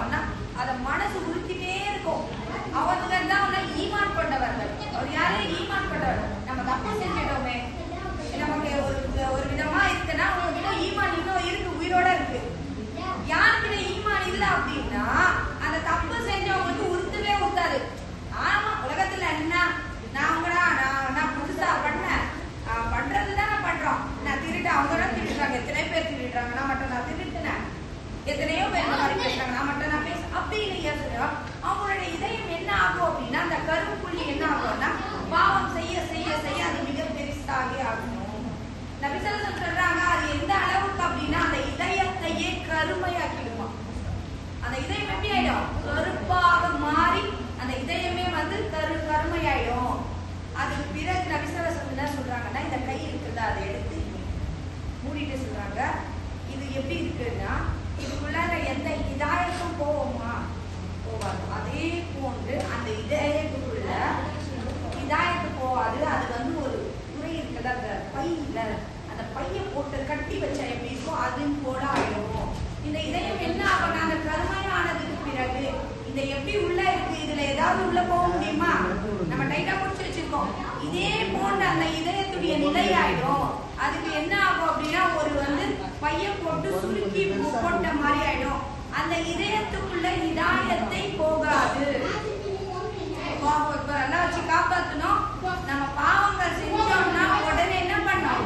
செய்வான்னா அதை மனசு உறுத்திட்டே இருக்கும். அவங்க தான் ஈமான் கொண்டவர்கள். அவர் யாரே ஈமான் கொண்டவர். நம்ம தப்பு செஞ்சிட்டோமே, நமக்கு ஒரு விதமா இருக்குன்னா உங்ககிட்ட ஈமான் இன்னும் இருக்கு, உயிரோட இருக்கு. யாருக்கிட்ட ஈமான் இல்லை அப்படின்னா அந்த தப்பு செஞ்சவங்களுக்கு உறுத்தவே உறுத்தாது. ஆமா, உலகத்துல என்ன நான் புதுசா பண்றதுதான் நான் பண்றோம். நான் திருட்டு, அவங்க தான் திருடுறாங்க. எத்தனை பேர் திருடுறாங்க, நான் மட்டும் நான் திருட்டுனேன். எத்தனையோ பேர் இந்த மாதிரி பேசுறாங்க, நான் மட்டும் நான் பேச அப்படின்னு யோசிக்கிறோம். அவங்களுடைய இதயம் என்ன ஆகும் அப்படின்னா அந்த கருப்புள்ளி என்ன ஆகும்னா பாவம் செய்ய செய்ய செய்ய அது மிக பெருசாகி ஆகணும். நபி ஸல்லல்லாஹு அலைஹி வஸல்லம் சொல்றாங்க அது எந்த அளவுக்கு அப்படின்னா அந்த இதயத்தையே கருமையாக்கிடுமா. அந்த இதயம் எப்படி ஆயிடும்? கருப்பாக மாறி அந்த இதயமே கருமையாயிடும். அதுக்கு பிறகு நபி ஸல்லல்லாஹு அலைஹி வஸல்லம் என்ன சொல்றாங்கன்னா இந்த கை இருக்குல்ல அதை எடுத்து மூடிட்டு சொல்றாங்க இது எப்படி இருக்குன்னா இதுக்குள்ளார எந்த இதாயத்தும் போவோமா? போவாது. அதே போன்று அந்த இதயத்துக்குள்ள இதாயத்து போவாது. அது ஒரு துறை இருக்குல்ல அந்த பையில அந்த பைய போட்டு கட்டி வச்சா எப்படி இருக்கும் அதுவும் போல ஆயிடும். இந்த இதயம் என்ன ஆகும்? அந்த கருமையானதுக்கு பிறகு இந்த எப்படி உள்ள இருக்கு, இதுல ஏதாவது உள்ள போக முடியுமா? நம்ம டைட்டா முடிச்சு வச்சிருக்கோம். இதே போன்ற அந்த இதயத்துடைய நிலை ஆயிடும். அதுக்கு என்ன ஆகும் அப்படின்னா ஒரு பைய போட்டு சுருக்கி போட்ட மாதிரி ஆயிடும். அந்த இதயத்துக்குள்ள இதாயத்தை போகாது. எல்லாம் வச்சு காப்பாற்றணும். நம்ம பாவங்கள் செஞ்சோம்னா உடனே என்ன பண்ணோம்?